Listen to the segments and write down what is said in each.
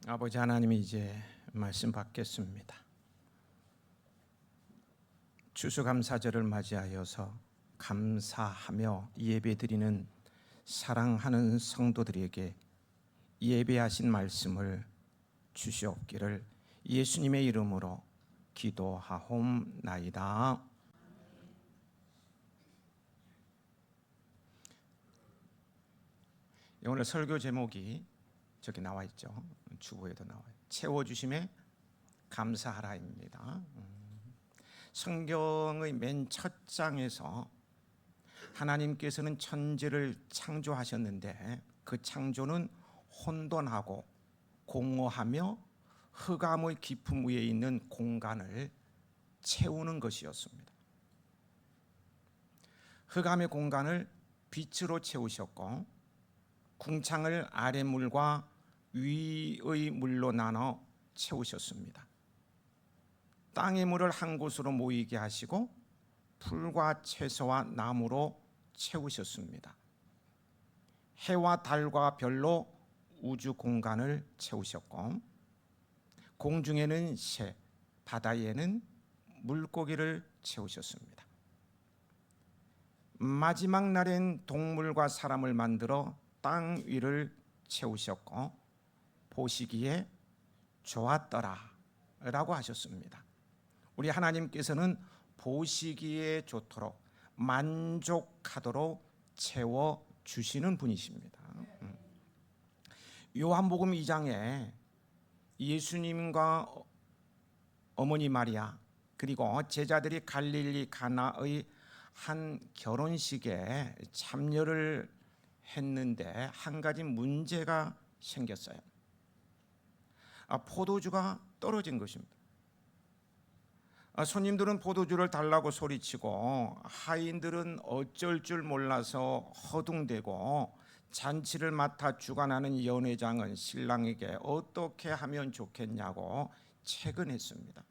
아버지 하나님이 이제 말씀 받겠습니다. 추수감사절을 맞이하여서 감사하며 예배드리는 사랑하는 성도들에게 예배하신 말씀을 주시옵기를 예수님의 이름으로 기도하옵나이다. 오늘 설교 제목이 저기 나와 있죠. 주보에도 나와요. 채워주심에 감사하라입니다. 성경의 맨 첫 장에서 하나님께서는 천지를 창조하셨는데 그 창조는 혼돈하고 공허하며 흑암의 깊음 위에 있는 공간을 채우는 것이었습니다. 흑암의 공간을 빛으로 채우셨고 궁창을 아랫물과 위의 물로 나눠 채우셨습니다. 땅의 물을 한 곳으로 모이게 하시고 풀과 채소와 나무로 채우셨습니다. 해와 달과 별로 우주 공간을 채우셨고 공중에는 새, 바다에는 물고기를 채우셨습니다. 마지막 날엔 동물과 사람을 만들어 땅 위를 채우셨고 보시기에 좋았더라 라고 하셨습니다. 우리 하나님께서는 보시기에 좋도록 만족하도록 채워주시는 분이십니다. 요한복음 2장에 예수님과 어머니 마리아 그리고 제자들이 갈릴리 가나의 한 결혼식에 참여를 했는데 한 가지 문제가 생겼어요. 포도주가 떨어진 것입니다. 손님들은 포도주를 달라고 소리치고 하인들은 어쩔 줄 몰라서 허둥대고 잔치를 맡아 주관하는 연회장은 신랑에게 어떻게 하면 좋겠냐고 채근했습니다.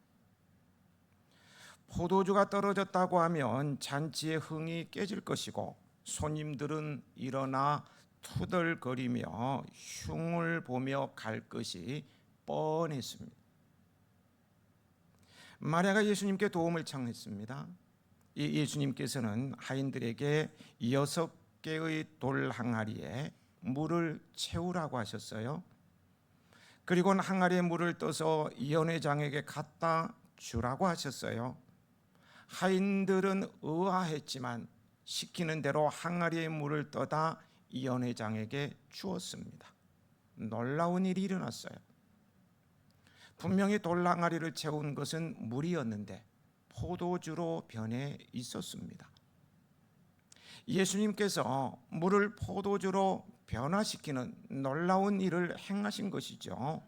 포도주가 떨어졌다고 하면 잔치의 흥이 깨질 것이고 손님들은 일어나 투덜거리며 흉을 보며 갈 것이 뻔했습니다. 마리아가 예수님께 도움을 청했습니다. 예수님께서는 하인들에게 6개의 돌 항아리에 물을 채우라고 하셨어요. 그리고는 항아리에 물을 떠서 연회장에게 갖다 주라고 하셨어요. 하인들은 의아했지만 시키는 대로 항아리에 물을 떠다 연회장에게 주었습니다. 놀라운 일이 일어났어요. 분명히 돌 항아리를 채운 것은 물이었는데 포도주로 변해 있었습니다. 예수님께서 물을 포도주로 변화시키는 놀라운 일을 행하신 것이죠.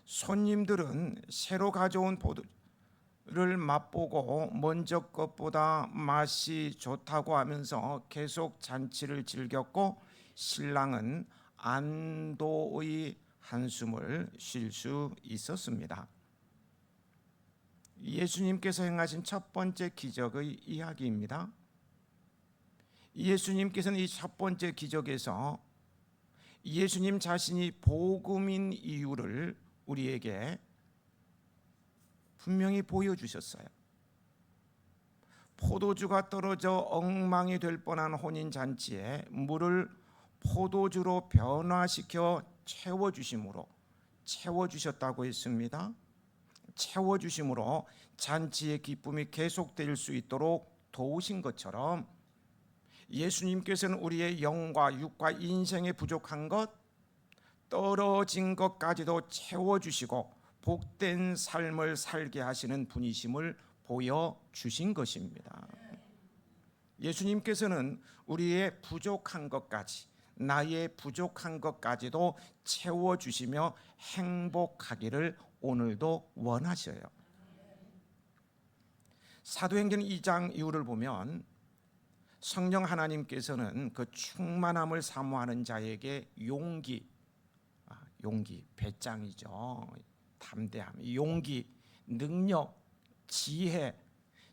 손님들은 새로 가져온 포도를 맛보고 먼저 것보다 맛이 좋다고 하면서 계속 잔치를 즐겼고 신랑은 안도의 한숨을 쉴 수 있었습니다. 예수님께서 행하신 첫 번째 기적의 이야기입니다. 예수님께서는 이 첫 번째 기적에서 예수님 자신이 복음인 이유를 우리에게 분명히 보여주셨어요. 포도주가 떨어져 엉망이 될 뻔한 혼인잔치에 물을 포도주로 변화시켜 채워주셨다고 했습니다. 채워주심으로 잔치의 기쁨이 계속될 수 있도록 도우신 것처럼 예수님께서는 우리의 영과 육과 인생에 부족한 것, 떨어진 것까지도 채워주시고 복된 삶을 살게 하시는 분이심을 보여주신 것입니다. 예수님께서는 우리의 부족한 것까지, 나의 부족한 것까지도 채워주시며 행복하기를 오늘도 원하셔요. 사도행전 2장 이후를 보면 성령 하나님께서는 그 충만함을 사모하는 자에게 용기, 배짱이죠. 담대함, 용기, 능력, 지혜,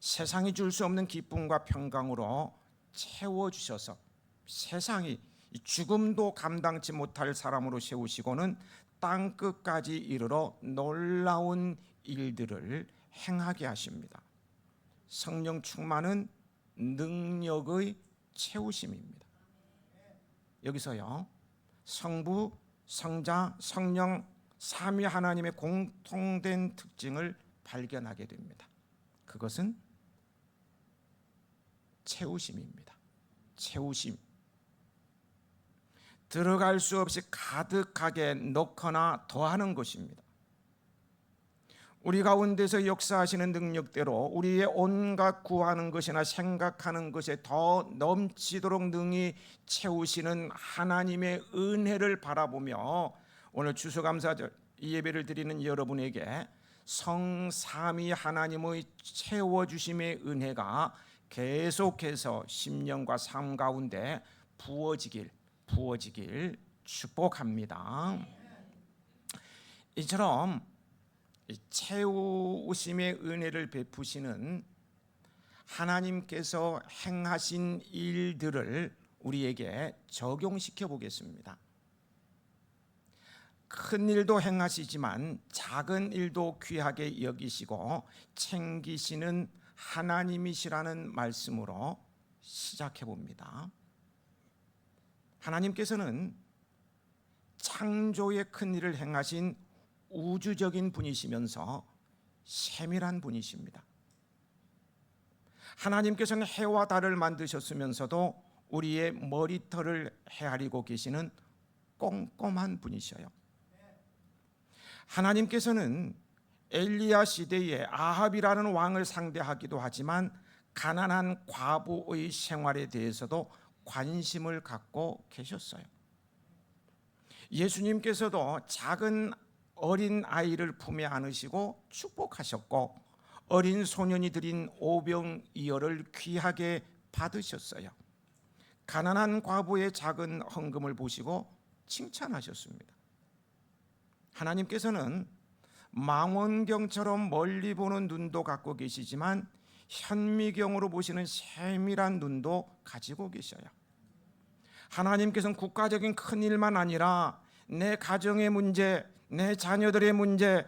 세상이 줄 수 없는 기쁨과 평강으로 채워주셔서 세상이 죽음도 감당치 못할 사람으로 세우시고는 땅 끝까지 이르러 놀라운 일들을 행하게 하십니다. 성령 충만은 능력의 채우심입니다. 여기서요, 성부, 성자, 성령 삼위 하나님의 공통된 특징을 발견하게 됩니다. 그것은 채우심입니다. 채우심. 들어갈 수 없이 가득하게 넣거나 더하는 것입니다. 우리 가운데서 역사하시는 능력대로 우리의 온갖 구하는 것이나 생각하는 것에 더 넘치도록 능히 채우시는 하나님의 은혜를 바라보며 오늘 추수감사절 이 예배를 드리는 여러분에게 성삼위 하나님의 채워주심의 은혜가 계속해서 심령과 삶 가운데 부어지길 축복합니다. 이처럼 채우심의 은혜를 베푸시는 하나님께서 행하신 일들을 우리에게 적용시켜 보겠습니다. 큰 일도 행하시지만 작은 일도 귀하게 여기시고 챙기시는 하나님이시라는 말씀으로 시작해 봅니다. 하나님께서는 창조의 큰 일을 행하신 우주적인 분이시면서 세밀한 분이십니다. 하나님께서는 해와 달을 만드셨으면서도 우리의 머리털을 헤아리고 계시는 꼼꼼한 분이셔요. 하나님께서는 엘리야 시대에 아합이라는 왕을 상대하기도 하지만 가난한 과부의 생활에 대해서도 관심을 갖고 계셨어요. 예수님께서도 작은 어린 아이를 품에 안으시고 축복하셨고 어린 소년이 드린 오병이어를 귀하게 받으셨어요. 가난한 과부의 작은 헌금을 보시고 칭찬하셨습니다. 하나님께서는 망원경처럼 멀리 보는 눈도 갖고 계시지만 현미경으로 보시는 세밀한 눈도 가지고 계셔요. 하나님께서는 국가적인 큰 일만 아니라 내 가정의 문제, 내 자녀들의 문제,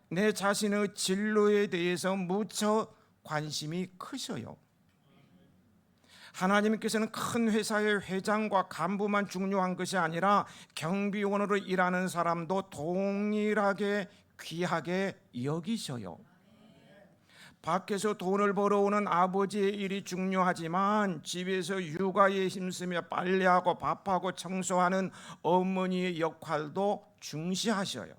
내 자신의 진로에 대해서 무척 관심이 크셔요. 하나님께서는 큰 회사의 회장과 간부만 중요한 것이 아니라 경비원으로 일하는 사람도 동일하게 귀하게 여기셔요. 밖에서 돈을 벌어오는 아버지의 일이 중요하지만 집에서 육아에 힘쓰며 빨래하고 밥하고 청소하는 어머니의 역할도 중시하셔요.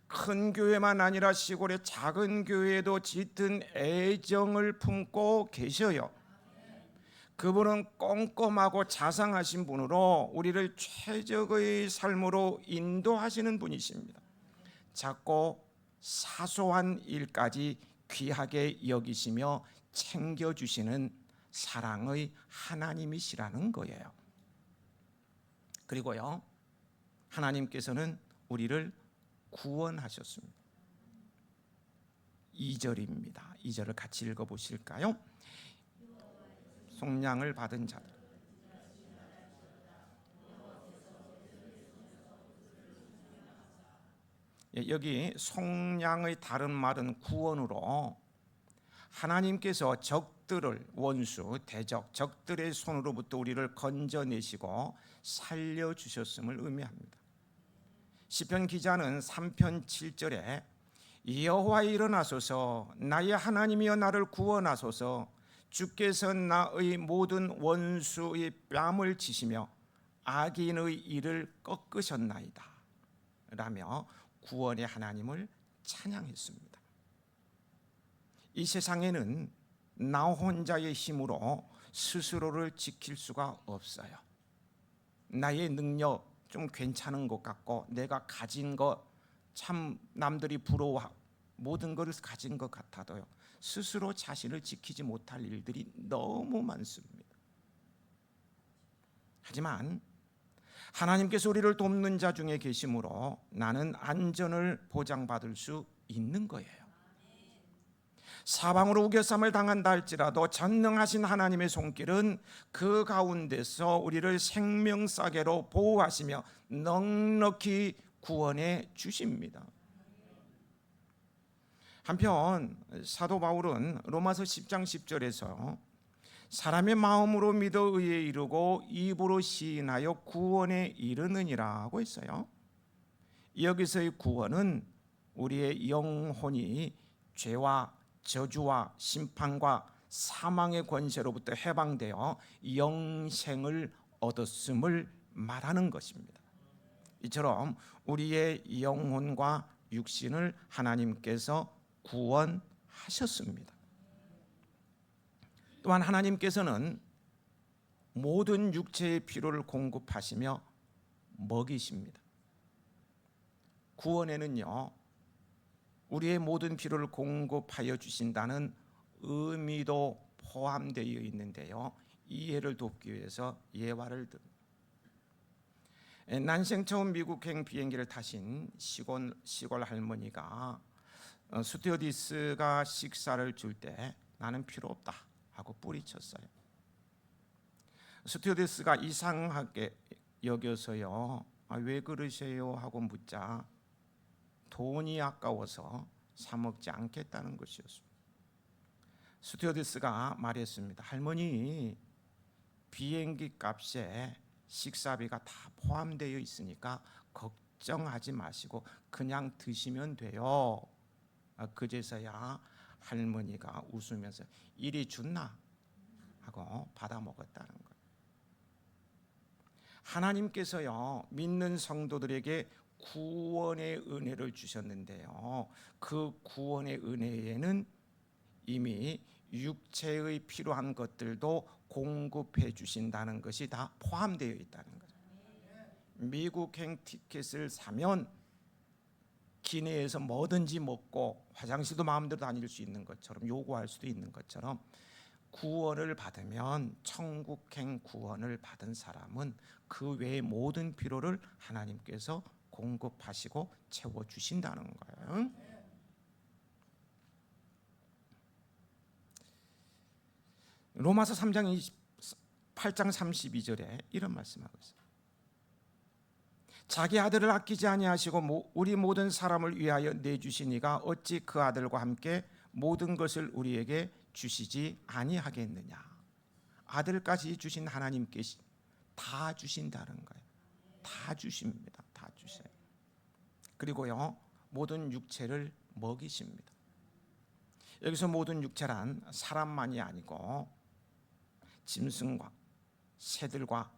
큰 교회만 아니라 시골의 작은 교회에도 짙은 애정을 품고 계셔요. 그분은 꼼꼼하고 자상하신 분으로 우리를 최적의 삶으로 인도하시는 분이십니다. 작고 사소한 일까지 귀하게 여기시며 챙겨주시는 사랑의 하나님이시라는 거예요. 그리고요, 하나님께서는 우리를 구원하셨습니다. 2절입니다. 2절을 같이 읽어보실까요? 속량을 받은 자들. 여기 속량의 다른 말은 구원으로 하나님께서 적들을 원수, 대적, 적들의 손으로부터 우리를 건져내시고 살려주셨음을 의미합니다. 시편 기자는 3편 7절에 여호와 일어나소서 나의 하나님이여 나를 구원하소서 주께서 나의 모든 원수의 뺨을 치시며 악인의 일을 꺾으셨나이다 라며 구원의 하나님을 찬양했습니다. 이 세상에는 나 혼자의 힘으로 스스로를 지킬 수가 없어요. 나의 능력 좀 괜찮은 것 같고 내가 가진 것 참 남들이 부러워하고 모든 것을 가진 것 같아도요 스스로 자신을 지키지 못할 일들이 너무 많습니다. 하지만 하나님께서 우리를 돕는 자 중에 계심으로 나는 안전을 보장받을 수 있는 거예요. 사방으로 우겨쌈을 당한다 할지라도 전능하신 하나님의 손길은 그 가운데서 우리를 생명싸개로 보호하시며 넉넉히 구원해 주십니다. 한편 사도 바울은 로마서 10장 10절에서 사람의 마음으로 믿어 의에 이르고 입으로 시인하여 구원에 이르느니라고 했어요. 여기서의 구원은 우리의 영혼이 죄와 저주와 심판과 사망의 권세로부터 해방되어 영생을 얻었음을 말하는 것입니다. 이처럼 우리의 영혼과 육신을 하나님께서 구원하셨습니다. 또한 하나님께서는 모든 육체의 필요를 공급하시며 먹이십니다. 구원에는요, 우리의 모든 필요를 공급하여 주신다는 의미도 포함되어 있는데요, 이해를 돕기 위해서 예화를 듭니다. 난생 처음 미국행 비행기를 타신 시골 할머니가 스튜어디스가 식사를 줄 때 나는 필요 없다 하고 뿌리쳤어요. 스튜어디스가 이상하게 여겨서요, 왜 그러세요 하고 묻자 돈이 아까워서 사 먹지 않겠다는 것이었습니다. 스튜어디스가 말했습니다. 할머니, 비행기 값에 식사비가 다 포함되어 있으니까 걱정하지 마시고 그냥 드시면 돼요. 그제서야 할머니가 웃으면서 이리 줬나 하고 받아 먹었다는 거예요. 하나님께서요, 믿는 성도들에게 구원의 은혜를 주셨는데요, 그 구원의 은혜에는 이미 육체의 필요한 것들도 공급해 주신다는 것이 다 포함되어 있다는 거죠. 미국행 티켓을 사면 기내에서 뭐든지 먹고 화장실도 마음대로 다닐 수 있는 것처럼, 요구할 수도 있는 것처럼, 구원을 받으면, 천국행 구원을 받은 사람은 그 외의 모든 필요를 하나님께서 공급하시고 채워주신다는 거예요. 로마서 3장 8장 32절에 이런 말씀하고 있어요. 자기 아들을 아끼지 아니하시고 우리 모든 사람을 위하여 내주시니가 어찌 그 아들과 함께 모든 것을 우리에게 주시지 아니하겠느냐. 아들까지 주신 하나님께 다 주신다는 거예요. 다 주십니다. 다 주셔요. 그리고요, 모든 육체를 먹이십니다. 여기서 모든 육체란 사람만이 아니고 짐승과 새들과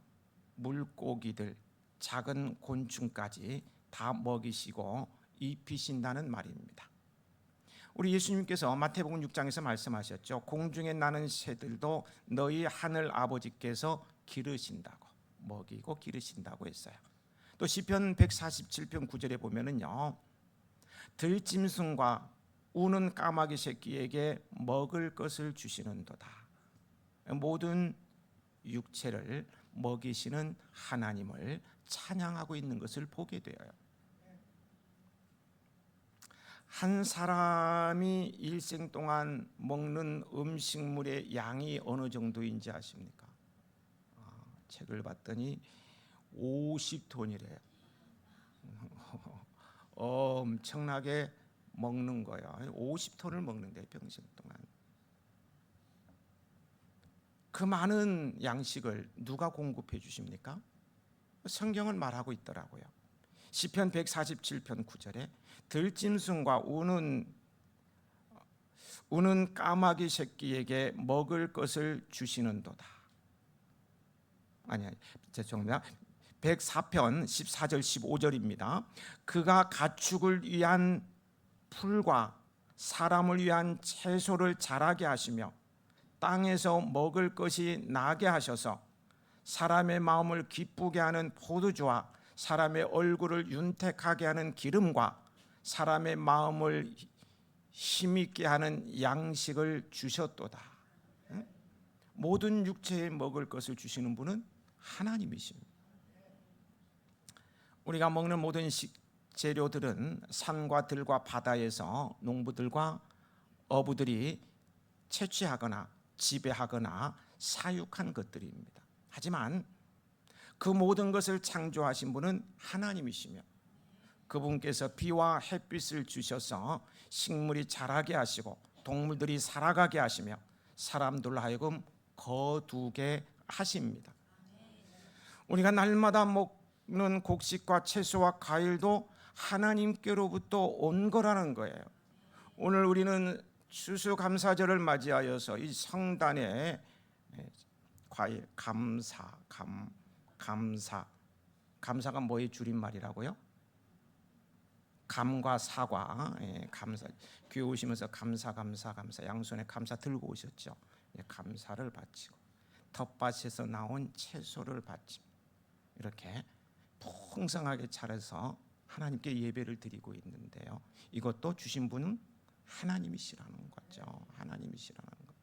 물고기들, 작은 곤충까지 다 먹이시고 입히신다는 말입니다. 우리 예수님께서 마태복음 6장에서 말씀하셨죠. 공중에 나는 새들도 너희 하늘 아버지께서 기르신다고, 먹이고 기르신다고 했어요. 또 시편 147편 9절에 보면은요, 들짐승과 우는 까마귀 새끼에게 먹을 것을 주시는도다. 모든 육체를 먹이시는 하나님을 찬양하고 있는 것을 보게 되어요. 한 사람이 일생 동안 먹는 음식물의 양이 어느 정도인지 아십니까? 책을 봤더니 50톤이래요. 엄청나게 먹는 거예요. 50톤을 먹는데 평생 동안. 그 많은 양식을 누가 공급해 주십니까? 성경은 말하고 있더라고요. 시편 147편 9절에 들짐승과 우는 까마귀 새끼에게 먹을 것을 주시는도다. 죄송합니다. 104편 14절 15절입니다. 그가 가축을 위한 풀과 사람을 위한 채소를 자라게 하시며 땅에서 먹을 것이 나게 하셔서 사람의 마음을 기쁘게 하는 포도주와 사람의 얼굴을 윤택하게 하는 기름과 사람의 마음을 힘있게 하는 양식을 주셨도다. 모든 육체에 먹을 것을 주시는 분은 하나님이십니다. 우리가 먹는 모든 식재료들은 산과 들과 바다에서 농부들과 어부들이 채취하거나 지배하거나 사육한 것들입니다. 하지만 그 모든 것을 창조하신 분은 하나님이시며 그분께서 비와 햇빛을 주셔서 식물이 자라게 하시고 동물들이 살아가게 하시며 사람들로 하여금 거두게 하십니다. 우리가 날마다 먹는 곡식과 채소와 과일도 하나님께로부터 온 거라는 거예요. 오늘 우리는 추수감사절을 맞이하여서 이 성단에 과일, 감사가 뭐의 줄임말이라고요? 감과 사과, 감사. 교회 오시면서 감사 양손에 감사 들고 오셨죠? 감사를 바치고 텃밭에서 나온 채소를 바치고 이렇게 풍성하게 차려서 하나님께 예배를 드리고 있는데요. 이것도 주신 분은 하나님이시라는 거죠. 하나님이시라는 거.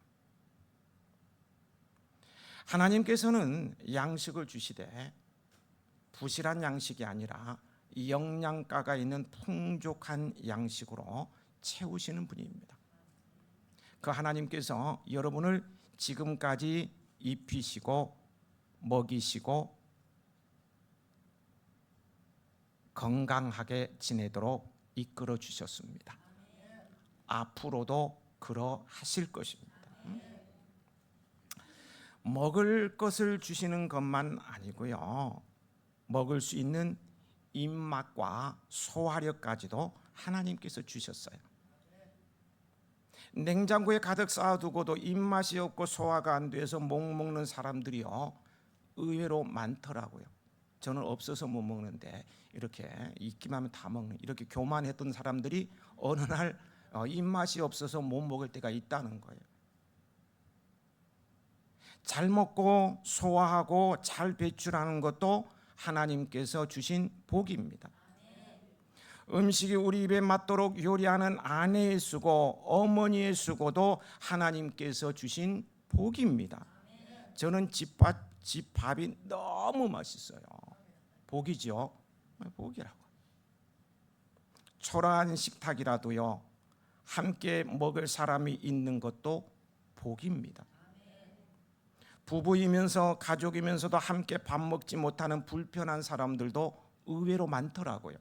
하나님께서는 양식을 주시되 부실한 양식이 아니라 영양가가 있는 풍족한 양식으로 채우시는 분입니다. 그 하나님께서 여러분을 지금까지 입히시고 먹이시고 건강하게 지내도록 이끌어 주셨습니다. 앞으로도 그러하실 것입니다. 먹을 것을 주시는 것만 아니고요, 먹을 수 있는 입맛과 소화력까지도 하나님께서 주셨어요. 냉장고에 가득 쌓아두고도 입맛이 없고 소화가 안 돼서 못 먹는 사람들이요 의외로 많더라고요. 저는 없어서 못 먹는데 이렇게 있기만 하면 다 먹는, 이렇게 교만했던 사람들이 어느 날 입맛이 없어서 못 먹을 때가 있다는 거예요. 잘 먹고 소화하고 잘 배출하는 것도 하나님께서 주신 복입니다. 음식이 우리 입에 맞도록 요리하는 아내의 수고, 어머니의 수고도 하나님께서 주신 복입니다. 저는 집밥이 너무 맛있어요. 복이죠. 복이라고. 초라한 식탁이라도요 함께 먹을 사람이 있는 것도 복입니다. 부부이면서 가족이면서도 함께 밥 먹지 못하는 불편한 사람들도 의외로 많더라고요.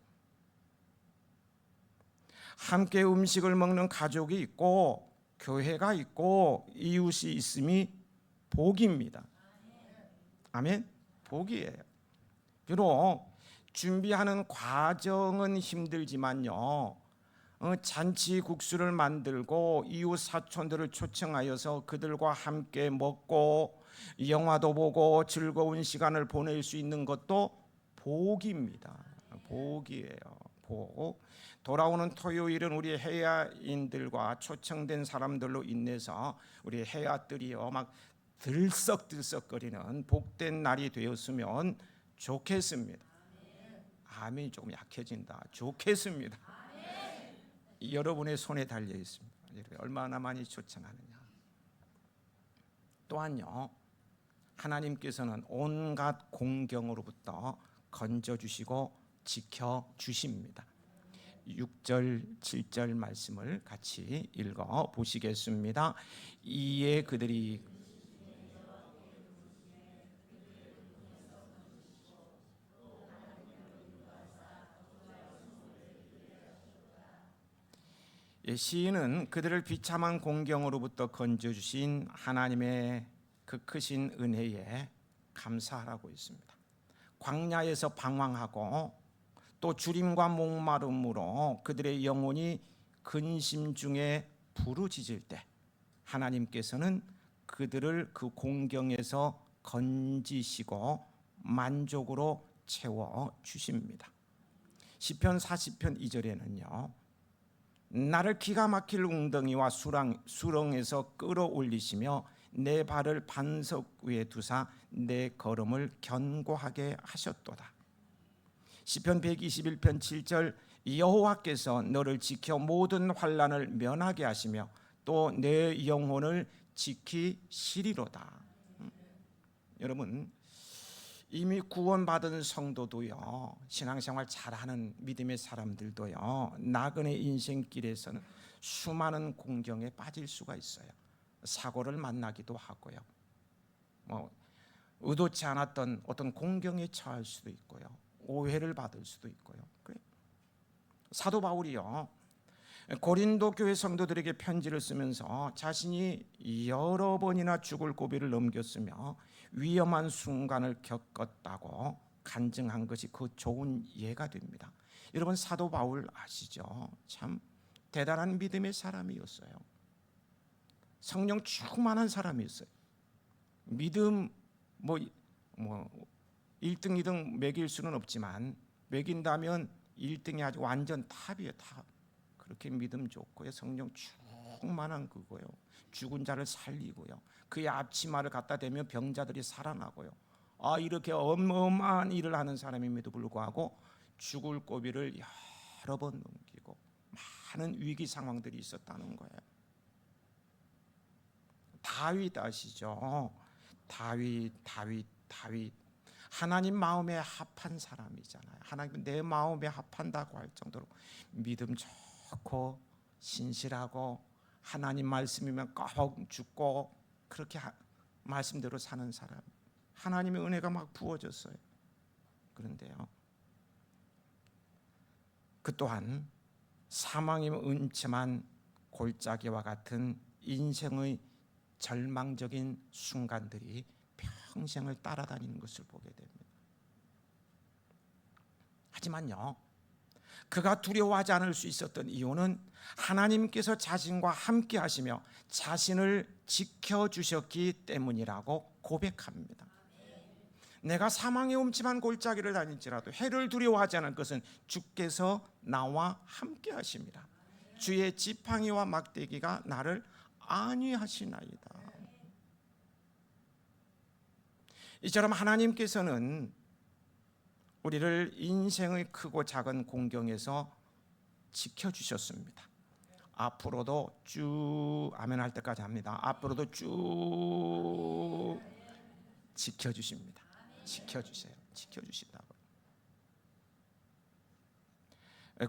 함께 음식을 먹는 가족이 있고 교회가 있고 이웃이 있음이 복입니다. 아멘. 복이에요. 비록 준비하는 과정은 힘들지만요, 잔치 국수를 만들고 이웃 사촌들을 초청하여서 그들과 함께 먹고 영화도 보고 즐거운 시간을 보낼 수 있는 것도 복입니다. 복이에요. 복. 돌아오는 토요일은 우리 해야인들과 초청된 사람들로 인해서 우리 해야들이요 막 들썩들썩거리는 복된 날이 되었으면 좋겠습니다. 아멘이 조금 약해진다. 좋겠습니다. 여러분의 손에 달려 있습니다. 얼마나 많이 초청하느냐. 또한요, 하나님께서는 온갖 공경으로부터 건져주시고 지켜주십니다. 6절 7절 말씀을 같이 읽어 보시겠습니다. 이에 그들이 시인은 그들을 비참한 공경으로부터 건져주신 하나님의 그 크신 은혜에 감사하라고 있습니다. 광야에서 방황하고 또 주림과 목마름으로 그들의 영혼이 근심 중에 부르짖을 때 하나님께서는 그들을 그 공경에서 건지시고 만족으로 채워주십니다. 시편 40편 2절에는요 나를 기가 막힐 웅덩이와 수렁에서 끌어올리시며 내 발을 반석 위에 두사 내 걸음을 견고하게 하셨도다. 시편 121편 7절 여호와께서 너를 지켜 모든 환난을 면하게 하시며 또 내 영혼을 지키시리로다. 여러분, 이미 구원받은 성도도요, 신앙생활 잘하는 믿음의 사람들도요, 나그네 인생길에서는 수많은 공경에 빠질 수가 있어요. 사고를 만나기도 하고요, 의도치 않았던 어떤 공경에 처할 수도 있고요, 오해를 받을 수도 있고요. 그래요. 사도 바울이요, 고린도 교회 성도들에게 편지를 쓰면서 자신이 여러 번이나 죽을 고비를 넘겼으며 위험한 순간을 겪었다고 간증한 것이 그 좋은 예가 됩니다. 여러분, 사도 바울 아시죠? 참 대단한 믿음의 사람이었어요. 성령 충만한 사람이었어요. 믿음 1등 2등 매길 수는 없지만 매긴다면 1등이 아주 완전 탑이에요. 탑. 그렇게 믿음 좋고요, 성령 충만한 그거요, 죽은 자를 살리고요, 그의 앞치마를 갖다 대면 병자들이 살아나고요, 이렇게 어마어마한 일을 하는 사람임에도 불구하고 죽을 고비를 여러 번 넘기고 많은 위기 상황들이 있었다는 거예요. 다윗 아시죠? 다윗 하나님 마음에 합한 사람이잖아요. 하나님 내 마음에 합한다고 할 정도로 믿음 좋고 신실하고 하나님 말씀이면 꼭 죽고 그렇게 말씀대로 사는 사람, 하나님의 은혜가 막 부어졌어요. 그런데요, 그 또한 사망의 음침한 골짜기와 같은 인생의 절망적인 순간들이 평생을 따라다니는 것을 보게 됩니다. 하지만요, 그가 두려워하지 않을 수 있었던 이유는 하나님께서 자신과 함께 하시며 자신을 지켜주셨기 때문이라고 고백합니다. 내가 사망의 음침한 골짜기를 다닐지라도 해를 두려워하지 않을 것은 주께서 나와 함께 하십니다. 주의 지팡이와 막대기가 나를 안위하시나이다. 이처럼 하나님께서는 우리를 인생의 크고 작은 공경에서 지켜주셨습니다. 앞으로도 쭉 아멘 할 때까지 합니다. 앞으로도 쭉 지켜주십니다. 지켜주세요. 지켜주신다고.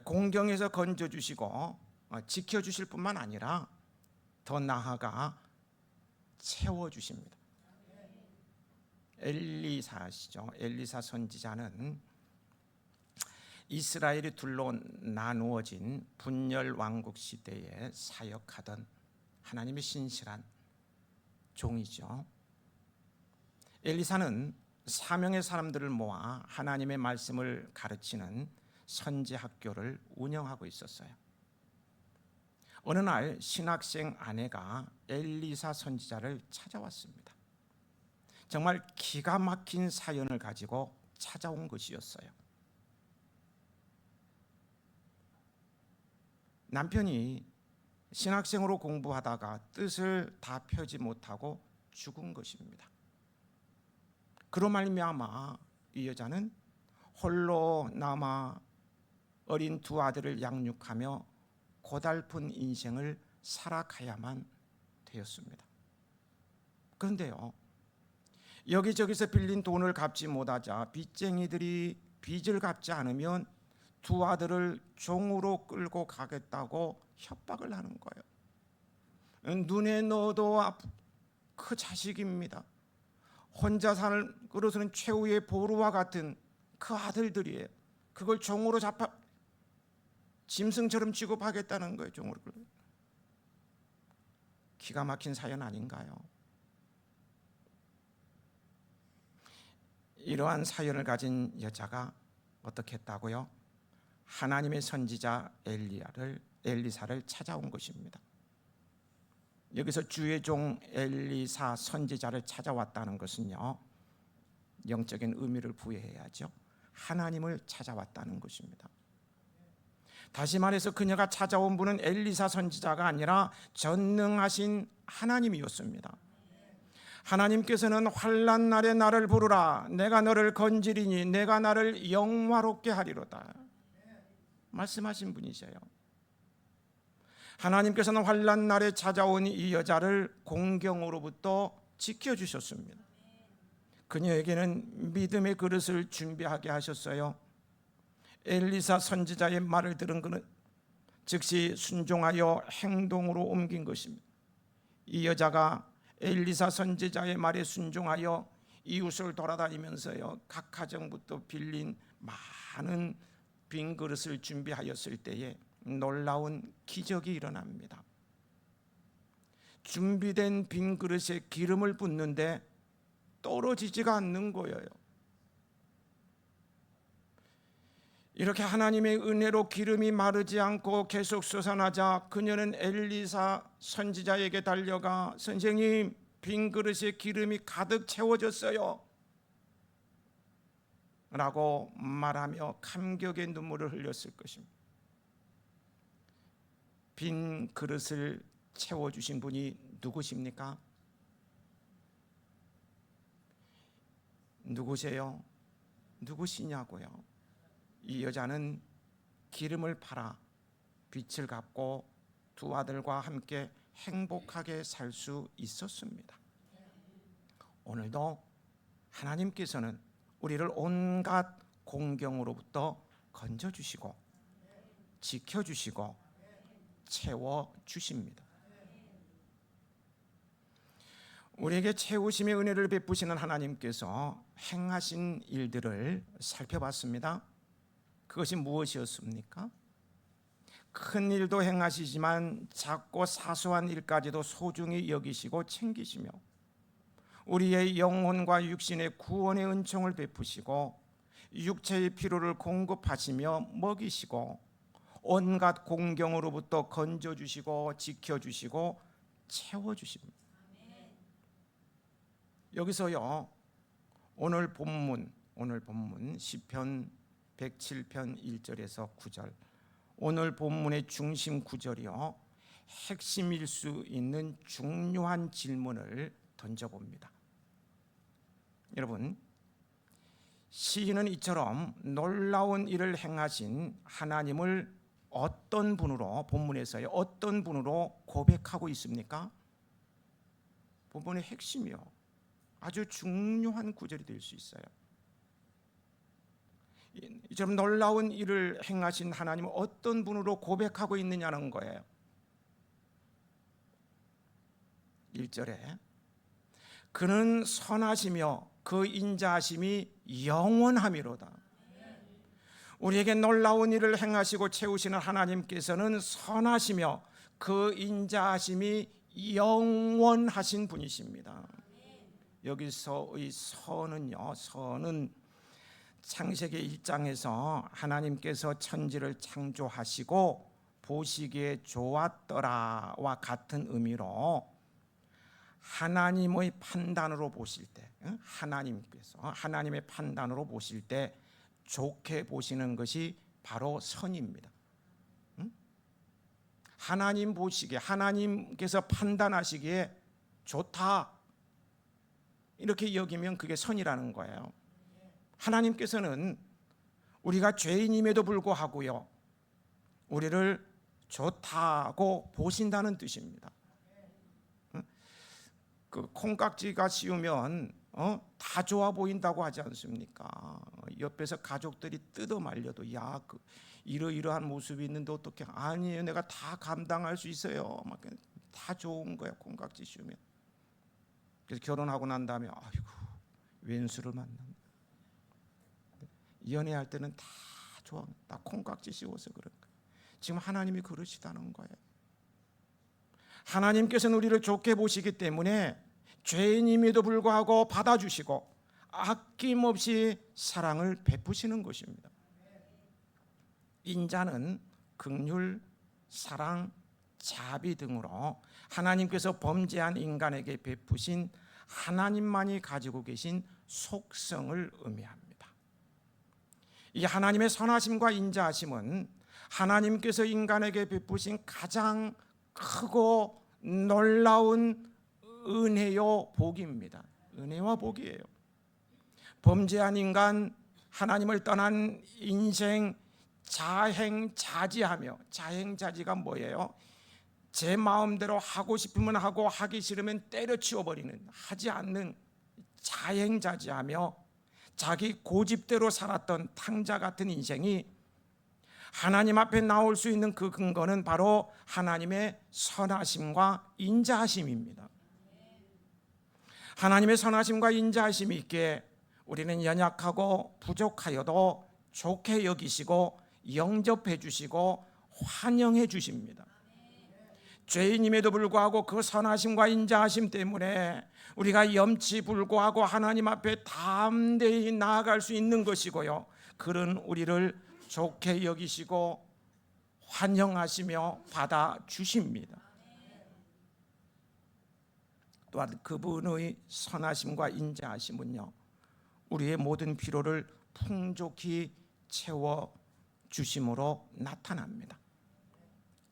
공경에서 건져주시고 지켜주실 뿐만 아니라 더 나아가 채워주십니다. 엘리사 아시죠? 엘리사 선지자는 이스라엘이 둘로 나누어진 분열 왕국 시대에 사역하던 하나님의 신실한 종이죠. 엘리사는 사명의 사람들을 모아 하나님의 말씀을 가르치는 선지 학교를 운영하고 있었어요. 어느 날 신학생 아내가 엘리사 선지자를 찾아왔습니다. 정말 기가 막힌 사연을 가지고 찾아온 것이었어요. 남편이 신학생으로 공부하다가 뜻을 다 펴지 못하고 죽은 것입니다. 그로 말미암아 이 여자는 홀로 남아 어린 두 아들을 양육하며 고달픈 인생을 살아가야만 되었습니다. 그런데요, 여기저기서 빌린 돈을 갚지 못하자 빚쟁이들이 빚을 갚지 않으면 두 아들을 종으로 끌고 가겠다고 협박을 하는 거예요. 눈에 넣어도 그 자식입니다. 혼자 사는 그릇은 최후의 보루와 같은 그 아들들이에요. 그걸 종으로 잡아 짐승처럼 취급하겠다는 거예요. 종으로. 기가 막힌 사연 아닌가요? 이러한 사연을 가진 여자가 어떻게 했다고요? 하나님의 선지자 엘리사를 찾아온 것입니다. 여기서 주의 종 엘리사 선지자를 찾아왔다는 것은요, 영적인 의미를 부여해야죠. 하나님을 찾아왔다는 것입니다. 다시 말해서 그녀가 찾아온 분은 엘리사 선지자가 아니라 전능하신 하나님이었습니다. 하나님께서는 환난 날에 나를 부르라, 내가 너를 건지리니 내가 나를 영화롭게 하리로다 말씀하신 분이세요. 하나님께서는 환난 날에 찾아온 이 여자를 공경으로부터 지켜주셨습니다. 그녀에게는 믿음의 그릇을 준비하게 하셨어요. 엘리사 선지자의 말을 들은 그는 즉시 순종하여 행동으로 옮긴 것입니다. 이 여자가 엘리사 선지자의 말에 순종하여 이웃을 돌아다니면서요, 각 가정부터 빌린 많은 빈 그릇을 준비하였을 때에 놀라운 기적이 일어납니다. 준비된 빈 그릇에 기름을 붓는데 떨어지지가 않는 거예요. 이렇게 하나님의 은혜로 기름이 마르지 않고 계속 솟아나자 그녀는 엘리사 선지자에게 달려가 선생님, 빈 그릇에 기름이 가득 채워졌어요 라고 말하며 감격의 눈물을 흘렸을 것입니다. 빈 그릇을 채워주신 분이 누구십니까? 누구세요? 누구시냐고요? 이 여자는 기름을 팔아 빚을 갚고 두 아들과 함께 행복하게 살 수 있었습니다. 오늘도 하나님께서는 우리를 온갖 공경으로부터 건져주시고 지켜주시고 채워주십니다. 우리에게 채우심의 은혜를 베푸시는 하나님께서 행하신 일들을 살펴봤습니다. 그것이 무엇이었습니까? 큰 일도 행하시지만 작고 사소한 일까지도 소중히 여기시고 챙기시며 우리의 영혼과 육신의 구원의 은총을 베푸시고 육체의 필요를 공급하시며 먹이시고 온갖 공경으로부터 건져주시고 지켜주시고 채워주십니다. 여기서요, 오늘 본문 시편 107편 1절에서 9절, 오늘 본문의 중심 구절이요, 핵심일 수 있는 중요한 질문을 던져봅니다. 여러분, 시인은 이처럼 놀라운 일을 행하신 하나님을 어떤 분으로, 본문에서요, 어떤 분으로 고백하고 있습니까? 본문의 핵심이요, 아주 중요한 구절이 될 수 있어요. 이처럼 놀라운 일을 행하신 하나님을 어떤 분으로 고백하고 있느냐는 거예요. 1절에 그는 선하시며 그 인자하심이 영원함이로다. 우리에게 놀라운 일을 행하시고 채우시는 하나님께서는 선하시며 그 인자하심이 영원하신 분이십니다. 여기서의 선은요, 선은 창세기 1장에서 하나님께서 천지를 창조하시고 보시기에 좋았더라와 같은 의미로 하나님의 판단으로 보실 때, 하나님께서 하나님의 판단으로 보실 때 좋게 보시는 것이 바로 선입니다. 하나님 보시기에, 하나님께서 판단하시기에 좋다 이렇게 여기면 그게 선이라는 거예요. 하나님께서는 우리가 죄인임에도 불구하고요, 우리를 좋다고 보신다는 뜻입니다. 그 콩깍지가 씌우면 다 좋아 보인다고 하지 않습니까? 옆에서 가족들이 뜯어 말려도 야, 그 이러이러한 모습이 있는데 어떻게? 아니에요, 내가 다 감당할 수 있어요. 막 다 좋은 거야, 콩깍지 씌우면. 그래서 결혼하고 난 다음에 아이고, 왼수를 만난다. 연애할 때는 다 좋아, 나 콩깍지 씌워서 그런 거야. 지금 하나님이 그러시다는 거예요. 하나님께서는 우리를 좋게 보시기 때문에 죄인임에도 불구하고 받아주시고 아낌없이 사랑을 베푸시는 것입니다. 인자는 긍휼, 사랑, 자비 등으로 하나님께서 범죄한 인간에게 베푸신 하나님만이 가지고 계신 속성을 의미합니다. 이 하나님의 선하심과 인자하심은 하나님께서 인간에게 베푸신 가장 크고 놀라운 은혜요 복입니다. 은혜와 복이에요. 범죄한 인간, 하나님을 떠난 인생, 자행자지하며, 자행자지가 뭐예요? 제 마음대로 하고 싶으면 하고 하기 싫으면 때려치워버리는, 하지 않는 자행자지하며 자기 고집대로 살았던 탕자 같은 인생이 하나님 앞에 나올 수 있는 그 근거는 바로 하나님의 선하심과 인자하심입니다. 하나님의 선하심과 인자하심이 있기에 우리는 연약하고 부족하여도 좋게 여기시고 영접해 주시고 환영해 주십니다. 죄인임에도 불구하고 그 선하심과 인자하심 때문에 우리가 염치불고하고 하나님 앞에 담대히 나아갈 수 있는 것이고요, 그런 우리를 좋게 여기시고 환영하시며 받아주십니다. 또한 그분의 선하심과 인자하심은요, 우리의 모든 필요를 풍족히 채워주심으로 나타납니다.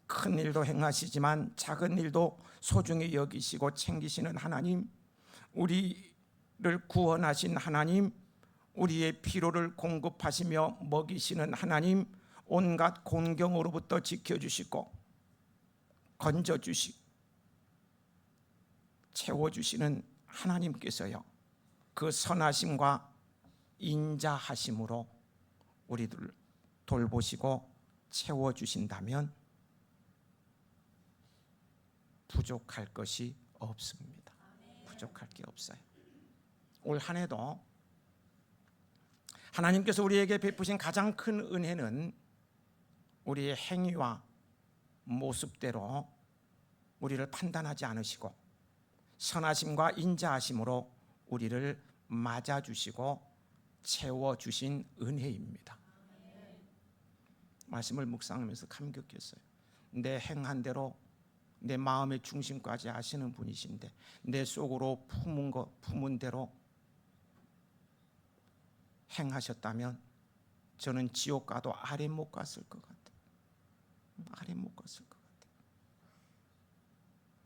큰 일도 행하시지만 작은 일도 소중히 여기시고 챙기시는 하나님, 우리를 구원하신 하나님, 우리의 필요를 공급하시며 먹이시는 하나님, 온갖 곤경으로부터 지켜주시고 건져주시고 채워주시는 하나님께서요, 그 선하심과 인자하심으로 우리들 돌보시고 채워주신다면 부족할 것이 없습니다. 부족할 게 없어요. 올 한 해도 하나님께서 우리에게 베푸신 가장 큰 은혜는 우리의 행위와 모습대로 우리를 판단하지 않으시고 선하심과 인자하심으로 우리를 맞아주시고 채워주신 은혜입니다. 말씀을 묵상하면서 감격했어요. 내 행한 대로 내 마음의 중심까지 아시는 분이신데 내 속으로 품은 대로 행하셨다면 저는 지옥 가도 아래 못 갔을 것 같아요. 아래 못 갔을 것 같아요.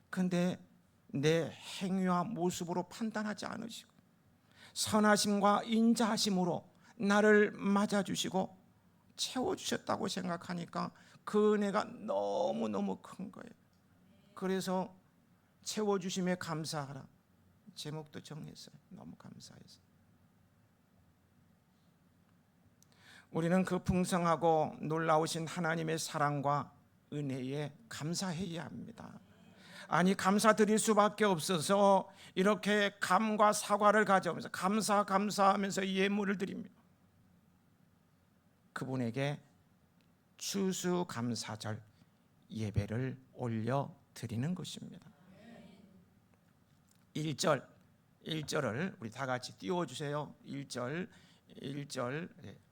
그런데 내 행위와 모습으로 판단하지 않으시고 선하심과 인자하심으로 나를 맞아주시고 채워주셨다고 생각하니까 그 은혜가 너무너무 큰 거예요. 그래서 채워주심에 감사하라 제목도 정했어요. 너무 감사해서. 우리는 그 풍성하고 놀라우신 하나님의 사랑과 은혜에 감사해야 합니다. 아니, 감사드릴 수밖에 없어서 이렇게 감과 사과를 가져오면서 감사하면서 예물을 드립니다. 그분에게 추수감사절 예배를 올려드리는 것입니다. 1절을 우리 다 같이 띄워주세요. 1절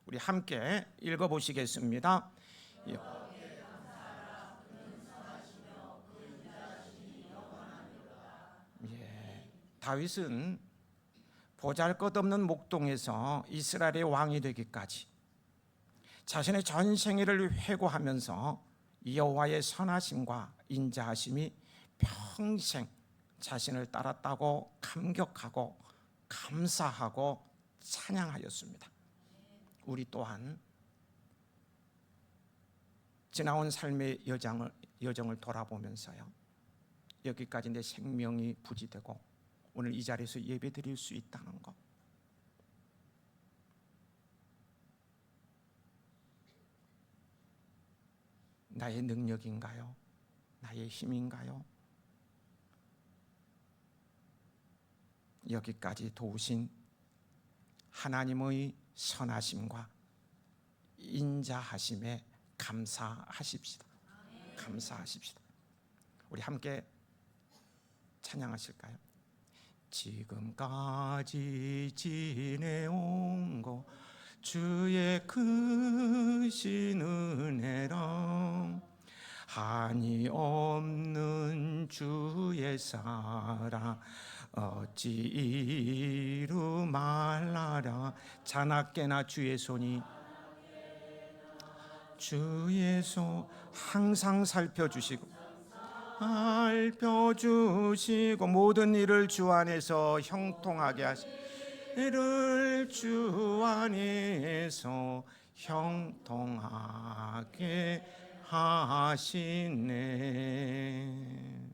우리 함께 읽어보시겠습니다. 다윗은 보잘것없는 목동에서 이스라엘의 왕이 되기까지 자신의 전 생애를 회고하면서 여호와의 선하심과 인자하심이 평생 자신을 따랐다고 감격하고 감사하고 찬양하였습니다. 우리 또한 지나온 삶의 여정을 돌아보면서요, 여기까지 내 생명이 부지되고 오늘 이 자리에서 예배드릴 수 있다는 것, 나의 능력인가요? 나의 힘인가요? 여기까지 도우신 하나님의 선하심과 인자하심에 감사하십시다. 감사하십시다. 우리 함께 찬양하실까요? 지금까지 지내온 것 주의 크신 은혜랑 한이 없는 주의 사랑 어찌 이루 말하랴. 자나깨나 주의 손이 주의 손 항상 살펴주시고 모든 일을 주 안에서 형통하게 이를 주 안에서 형통하게 하시네.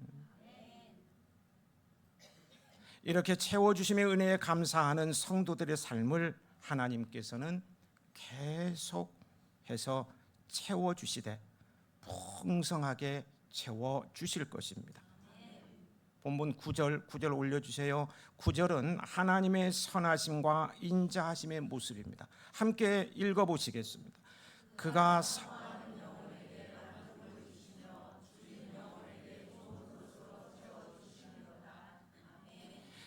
이렇게 채워주심의 은혜에 감사하는 성도들의 삶을 하나님께서는 계속해서 채워주시되 풍성하게 채워주실 것입니다. 본문 9절 올려주세요. 9절은 하나님의 선하심과 인자하심의 모습입니다. 함께 읽어보시겠습니다. 그가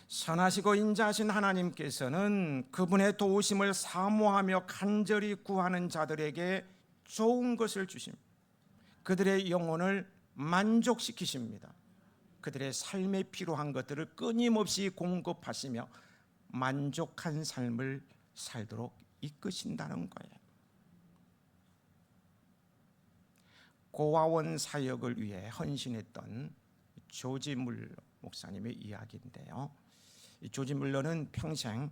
선하시고 인자하신 하나님께서는 그분의 도우심을 사모하며 간절히 구하는 자들에게 좋은 것을 주십니다. 그들의 영혼을 만족시키십니다. 그들의 삶에 필요한 것들을 끊임없이 공급하시며 만족한 삶을 살도록 이끄신다는 거예요. 고아원 사역을 위해 헌신했던 조지 물러 목사님의 이야기인데요. 이 조지 물러는 평생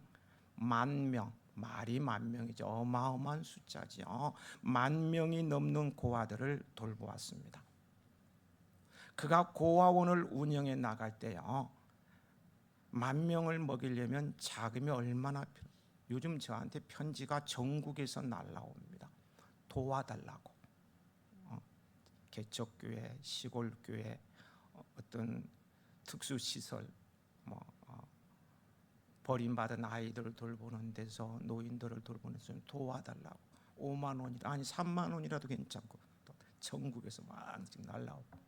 10,000명, 말이 10,000명이죠. 어마어마한 숫자죠. 10,000명이 넘는 고아들을 돌보았습니다. 그가 고아원을 운영해 나갈 때요, 10,000명을 먹이려면 자금이 얼마나 필요해요. 요즘 저한테 편지가 전국에서 날라옵니다. 도와달라고. 개척교회, 시골교회, 어떤 특수시설, 버림받은 아이들을 돌보는 데서, 노인들을 돌보는 데서 도와달라고. 5만 원이라, 아니 3만 원이라도 괜찮고, 또 전국에서 막 지금 날라오고.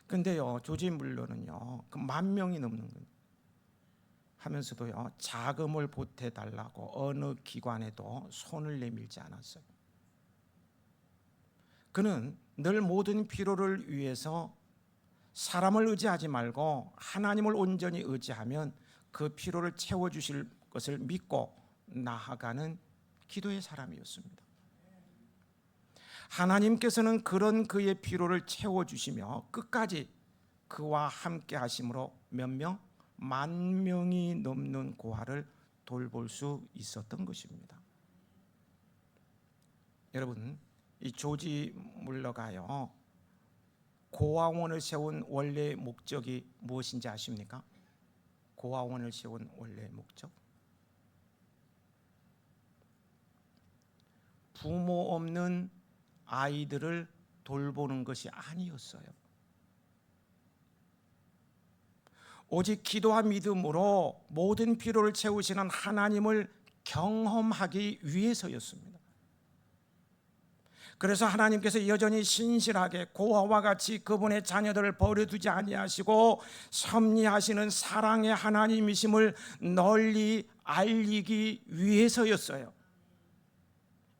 근데요, 조지 물러는요, 그 10,000명이 넘는 거예요. 하면서도요, 자금을 보태달라고 어느 기관에도 손을 내밀지 않았어요. 그는 늘 모든 필요를 위해서 사람을 의지하지 말고 하나님을 온전히 의지하면 그 필요를 채워주실 것을 믿고 나아가는 기도의 사람이었습니다. 하나님께서는 그런 그의 필요를 채워주시며 끝까지 그와 함께 하심으로 몇 명? 10,000명이 넘는 고아를 돌볼 수 있었던 것입니다. 여러분, 이 조지 물러가요, 고아원을 세운 원래 목적이 무엇인지 아십니까? 고아원을 세운 원래 목적, 부모 없는 아이들을 돌보는 것이 아니었어요. 오직 기도와 믿음으로 모든 필요를 채우시는 하나님을 경험하기 위해서였습니다. 그래서 하나님께서 여전히 신실하게 고아와 같이 그분의 자녀들을 버려두지 아니하시고 섭리하시는 사랑의 하나님이심을 널리 알리기 위해서였어요.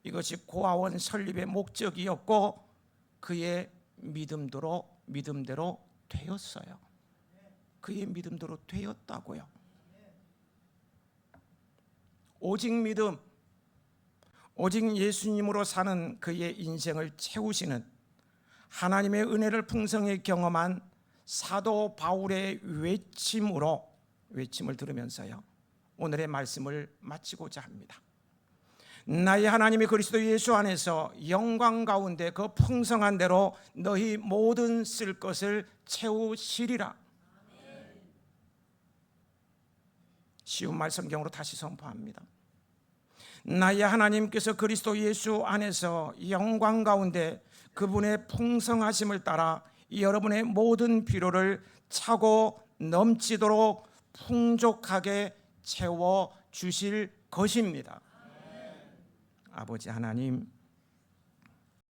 이것이 고아원 설립의 목적이었고 그의 믿음대로 되었어요. 그의 믿음대로 되었다고요. 오직 믿음, 오직 예수님으로 사는 그의 인생을 채우시는 하나님의 은혜를 풍성히 경험한 사도 바울의 외침을 들으면서요, 오늘의 말씀을 마치고자 합니다. 나의 하나님이 그리스도 예수 안에서 영광 가운데 그 풍성한 대로 너희 모든 쓸 것을 채우시리라. 쉬운 말 성경으로 다시 선포합니다. 나의 하나님께서 그리스도 예수 안에서 영광 가운데 그분의 풍성하심을 따라 여러분의 모든 필요를 차고 넘치도록 풍족하게 채워 주실 것입니다. 아버지 하나님,